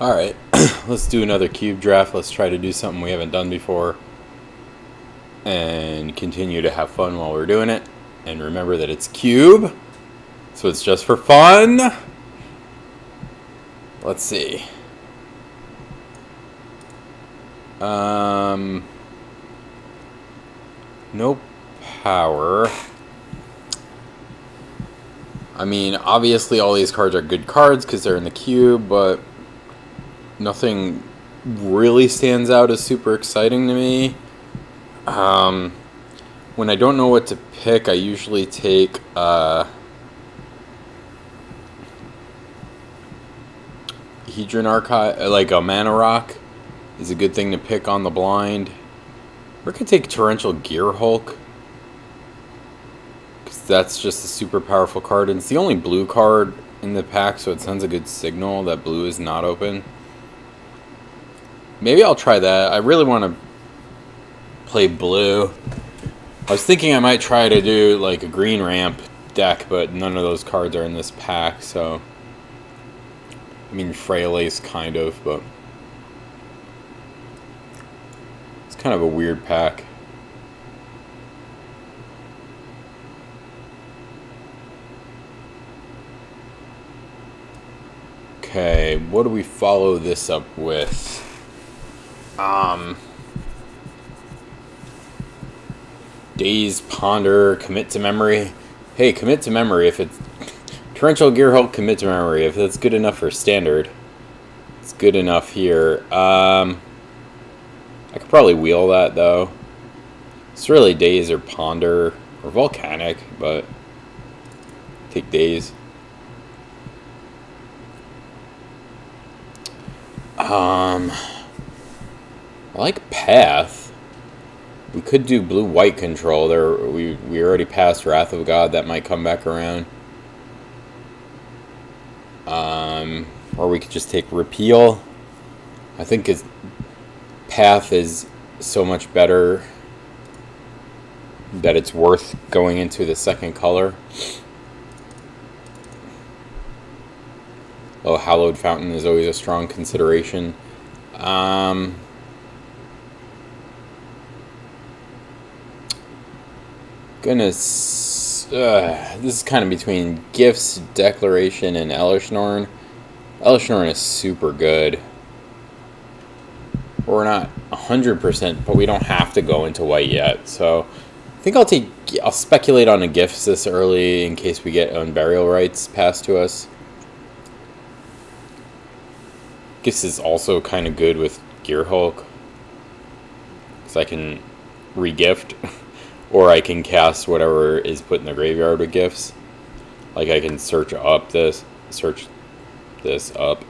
Alright, let's do another cube draft. Let's try to do something we haven't done before. And continue to have fun while we're doing it. And remember that it's cube. So it's just for fun. Let's see. No power. I mean, obviously all these cards are good cards because they're in the cube, but nothing really stands out as super exciting to me. When I don't know what to pick, I usually take Hedron Archive, like a Mana Rock is a good thing to pick on the blind. Or I could take Torrential Gearhulk, because that's just a super powerful card, and it's the only blue card in the pack, so it sends a good signal that blue is not open. Maybe I'll try that. I really want to play blue. I was thinking I might try to do like a green ramp deck, but none of those cards are in this pack, so... I mean, Freyalace kind of, but... it's kind of a weird pack. Okay, what do we follow this up with? Daze, Ponder, Commit to Memory. Hey, Commit to Memory if it's... Torrential Gearhulk, Commit to Memory. If that's good enough for Standard, it's good enough here. I could probably wheel that, though. It's really Daze or Ponder or Volcanic, but... take Daze. I like Path. We could do blue-white control. There, we already passed Wrath of God. That might come back around. Or we could just take Repeal. I think his Path is so much better that it's worth going into the second color. Oh, Hallowed Fountain is always a strong consideration. Goodness, this is kind of between Gifts, Declaration, and Elishnorn. Elishnorn is super good. We're not 100%, but we don't have to go into white yet. So I think I'll speculate on a Gifts this early in case we get Unburial Rites passed to us. Gifts is also kind of good with Gearhulk, because I can re-gift. Or I can cast whatever is put in the graveyard with Gifts. Like I can search this up.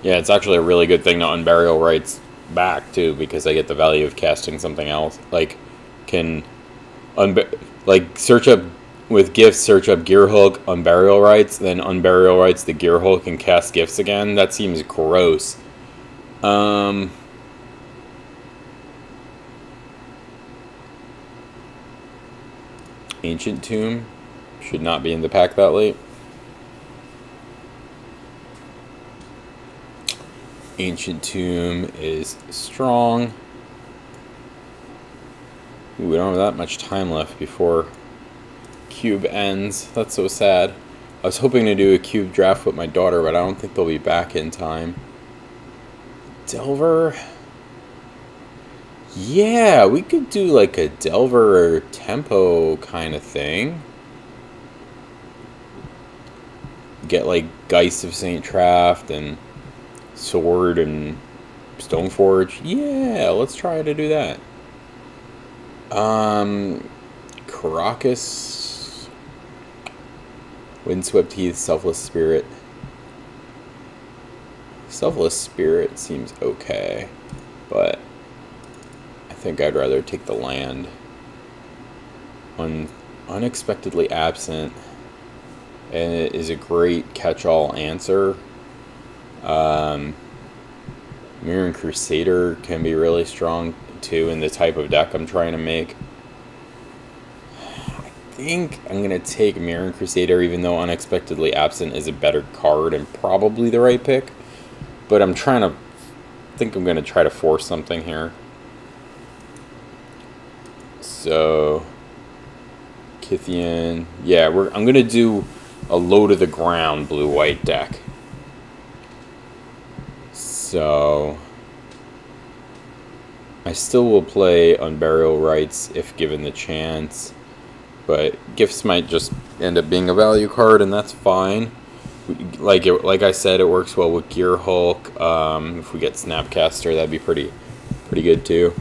Yeah, it's actually a really good thing to Unburial Rites back too, because I get the value of casting something else. Like, search up with Gifts, search up Gearhulk, Unburial Rites, then Unburial Rites the Gearhulk and cast Gifts again. That seems gross. Ancient Tomb should not be in the pack that late. Ancient Tomb is strong. Ooh, we don't have that much time left before cube ends. That's so sad. I was hoping to do a cube draft with my daughter, but I don't think they'll be back in time. Delver? Yeah, we could do like a Delver or Tempo kind of thing. Get like Geist of St. Traft and Sword and Stoneforge. Yeah, let's try to do that. Karakas, Windswept Heath, Selfless Spirit. Selfless Spirit seems okay, but I think I'd rather take the land. Unexpectedly Absent, and it is a great catch-all answer. Mirran Crusader can be really strong too, in the type of deck I'm trying to make. I think I'm going to take Mirran Crusader, even though Unexpectedly Absent is a better card and probably the right pick. But I'm trying to... I think I'm going to try to force something here. So... Kythian... Yeah, I'm going to do a low to the ground blue-white deck. So... I still will play Unburial Rites if given the chance, but Gifts might just end up being a value card, and that's fine. Like I said, it works well with Gear Hulk. If we get Snapcaster, that'd be pretty good too.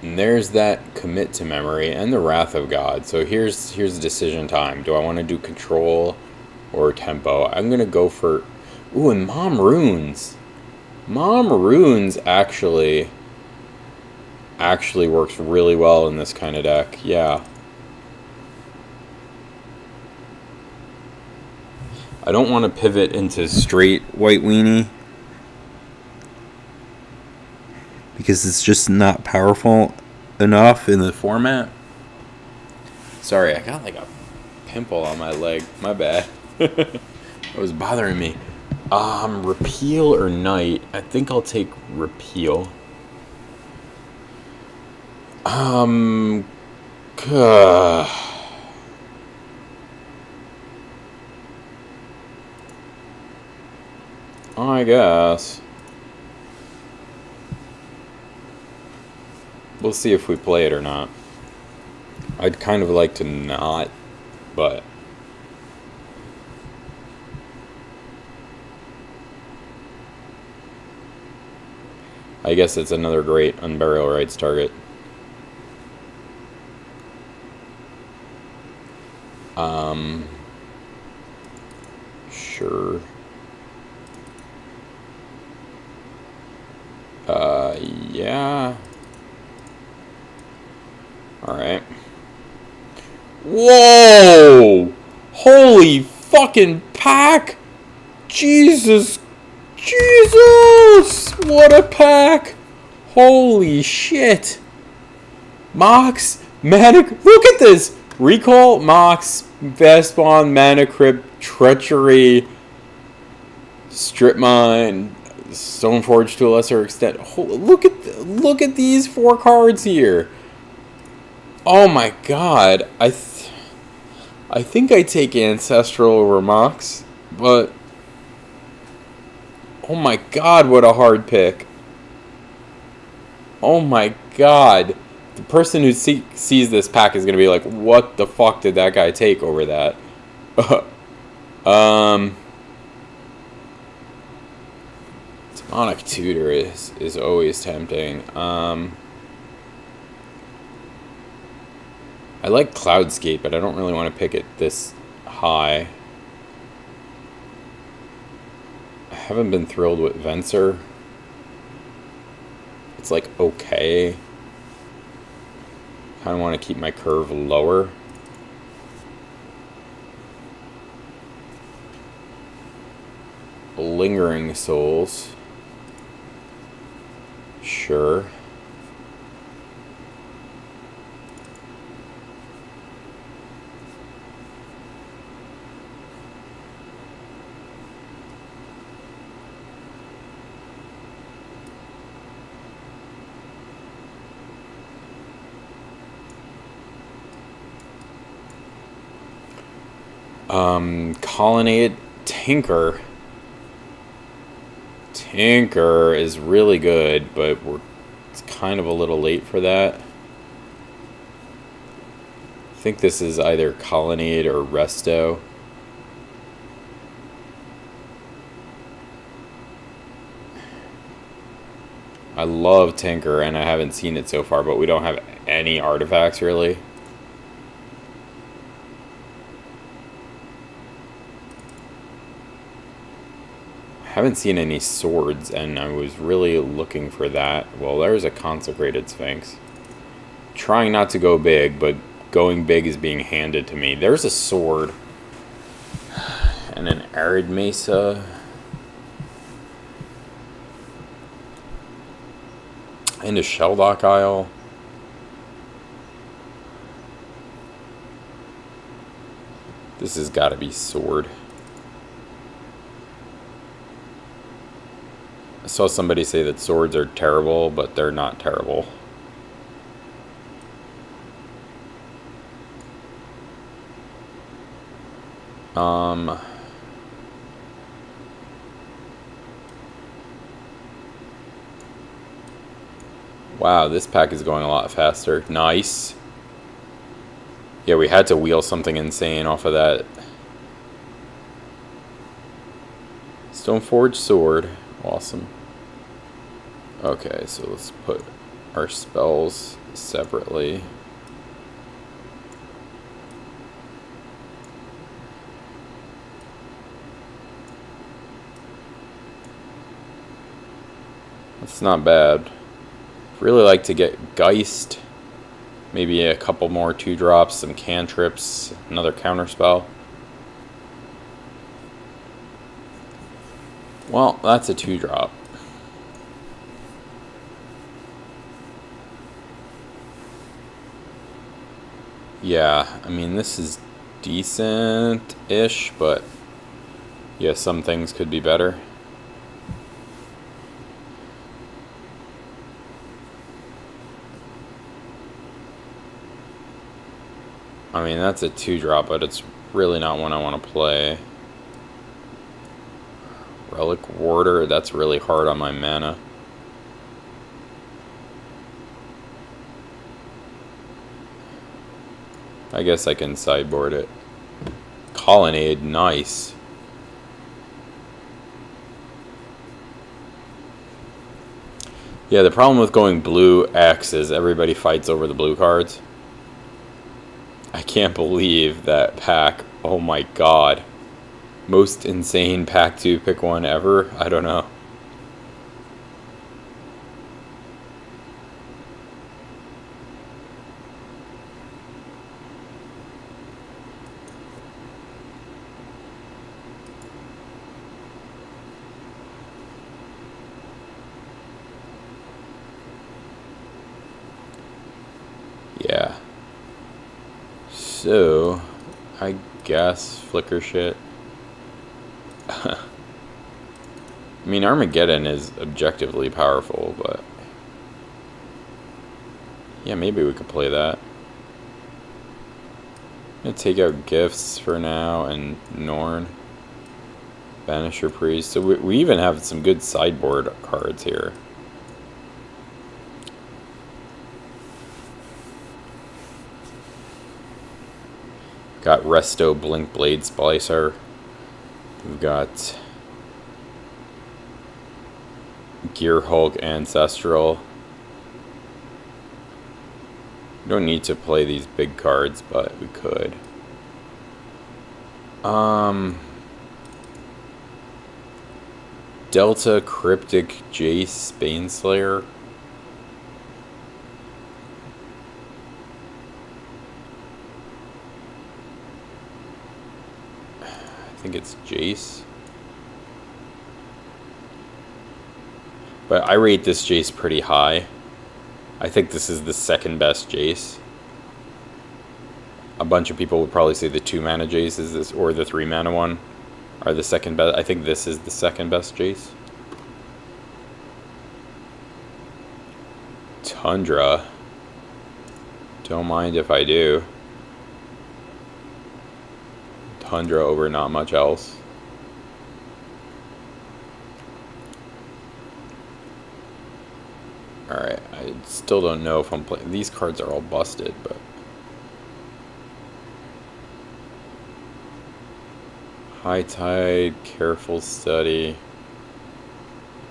And there's that Commit to Memory and the Wrath of God. So here's decision time. Do I want to do Control or Tempo? I'm gonna go for... Ooh, and Mom Runes. Mom Runes actually works really well in this kind of deck. Yeah. I don't want to pivot into straight White Weenie, because it's just not powerful enough in the format. Sorry, I got like a pimple on my leg. My bad. It was bothering me. Repeal or Night? I think I'll take Repeal. I guess. We'll see if we play it or not. I'd kind of like to not, but... I guess it's another great Unburial Rites target. Sure. Yeah. Alright. Whoa! Holy fucking pack! Jesus! What a pack! Holy shit! Mox, look at this! Recall, Mox, Vespon, Mana Crypt, Treachery, Strip Mine, Stoneforge to a lesser extent. Look at these 4 cards here. Oh my god. I think I take Ancestral over Mox, but oh my god, what a hard pick. Oh my god. The person who sees this pack is going to be like, what the fuck did that guy take over that? Demonic Tutor is always tempting. I like Cloudscape, but I don't really want to pick it this high. I haven't been thrilled with Venser. It's like okay. Kind of want to keep my curve lower. Lingering Souls. Sure. Colonnade. Tinker. Tinker is really good, but it's kind of a little late for that. I think this is either Colonnade or Resto. I love Tinker, and I haven't seen it so far, but we don't have any artifacts, really. I haven't seen any swords, and I was really looking for that. Well, there's a Consecrated Sphinx. Trying not to go big, but going big is being handed to me. There's a sword. and an Arid Mesa. And a Shelldock Isle. This has got to be Sword. I saw somebody say that swords are terrible, but they're not terrible. Wow, this pack is going a lot faster. Nice. Yeah, we had to wheel something insane off of that. Stoneforge Sword. Awesome. Okay, so let's put our spells separately. That's not bad. Really like to get Geist. Maybe a couple more 2-drops, some cantrips, another counterspell. Well, that's a 2-drop. Yeah, I mean, this is decent-ish, but yeah, some things could be better. I mean, that's a 2-drop, but it's really not one I want to play. Relic Warder, that's really hard on my mana. I guess I can sideboard it. Colonnade, nice. Yeah, the problem with going blue X is everybody fights over the blue cards. I can't believe that pack. Oh my god. Most insane pack 2 pick one ever? I don't know. Yeah. So, I guess flicker shit. I mean, Armageddon is objectively powerful, but yeah, maybe we could play that. I'm gonna take out Gifts for now and Norn. Banisher Priest. So we even have some good sideboard cards here. Got Resto Blink Blade Splicer. We've got Gear Hulk Ancestral. We don't need to play these big cards, but we could. Delta Cryptic Jace Baneslayer. I think it's Jace. But I rate this Jace pretty high. I think this is the second best Jace. A bunch of people would probably say the 2-mana Jace is this, or the 3-mana one are the second best. I think this is the second best Jace. Tundra. Don't mind if I do. Tundra over not much else. Alright, I still don't know if I'm playing. These cards are all busted, but High Tide, Careful Study,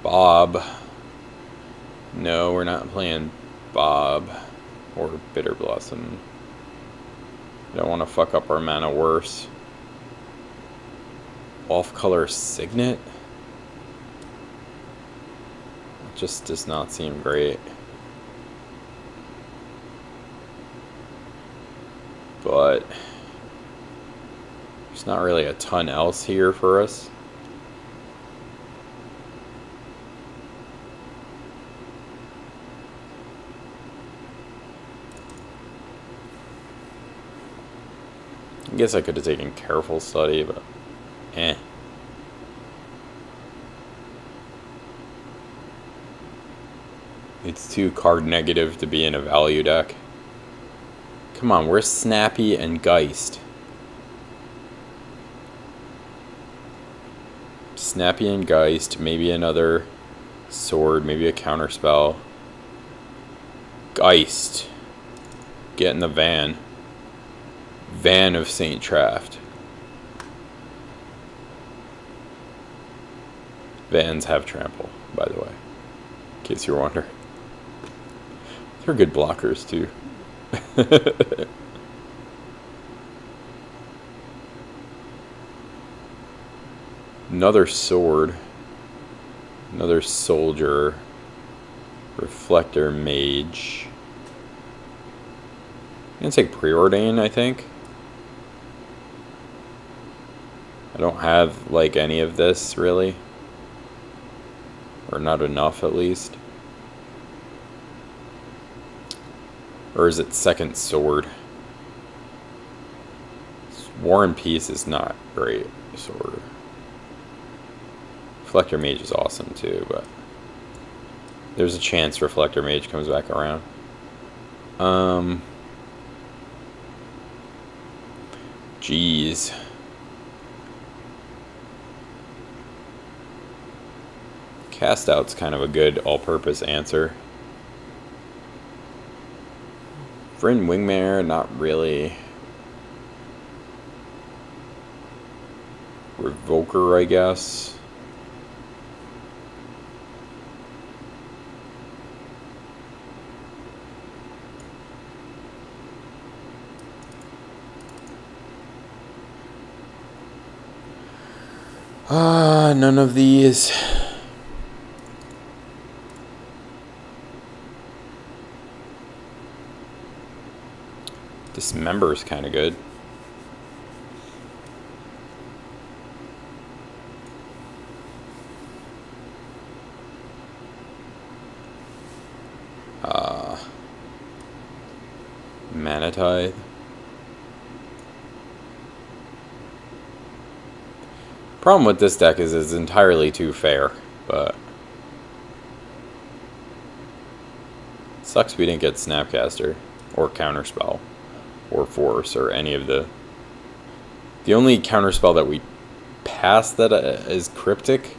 Bob. No, we're not playing Bob or Bitter Blossom. I don't want to fuck up our mana worse. Off-color Signet? It just does not seem great. But There's not really a ton else here for us. I guess I could have taken Careful Study, but eh. It's too card negative to be in a value deck. Come on, where's Snappy and Geist? Snappy and Geist, maybe another sword, maybe a counterspell. Geist. Get in the van. Van of Saint Traft. Vans have trample, by the way, in case you're wondering. They're good blockers, too. Another sword. Another soldier. Reflector Mage. I'm gonna take Preordain, I think. I don't have, like, any of this, really. Or not enough, at least. Or is it Second Sword? War and Peace is not great. Sword. Reflector Mage is awesome, too, but... there's a chance Reflector Mage comes back around. Jeez. Cast Out's kind of a good all-purpose answer. Vryn Wingmare, not really. Revoker, I guess. None of these. Dismember is kind of good. Mana Tithe. Problem with this deck is it's entirely too fair, but sucks we didn't get Snapcaster or Counterspell or Force or any of the only Counterspell that we passed that is Cryptic.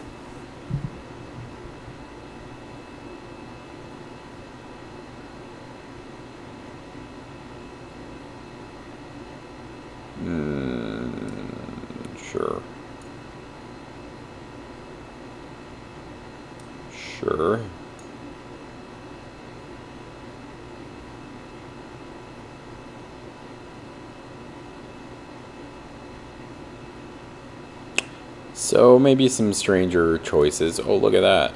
Sure. Sure. So maybe some stranger choices. Oh, look at that.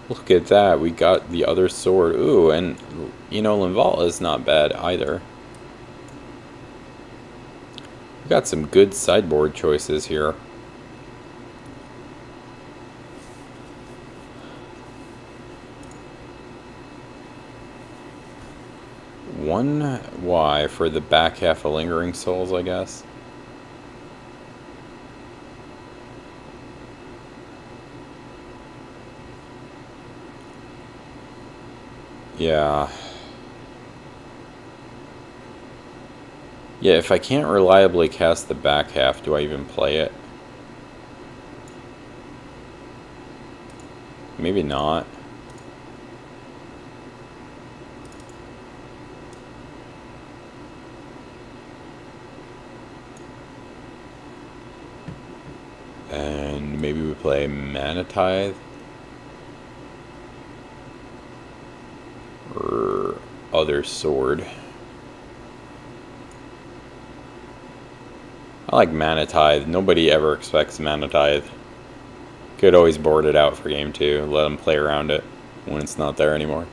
Look at that. We got the other sword. Ooh, and you know, Linvala is not bad either. We got some good sideboard choices here. One Y for the back half of Lingering Souls, I guess. Yeah. Yeah, if I can't reliably cast the back half, do I even play it? Maybe not. And maybe we play Mana Tithe. Or other sword. I like Mana Tithe. Nobody ever expects Mana Tithe. Could always board it out for game 2. Let them play around it when it's not there anymore.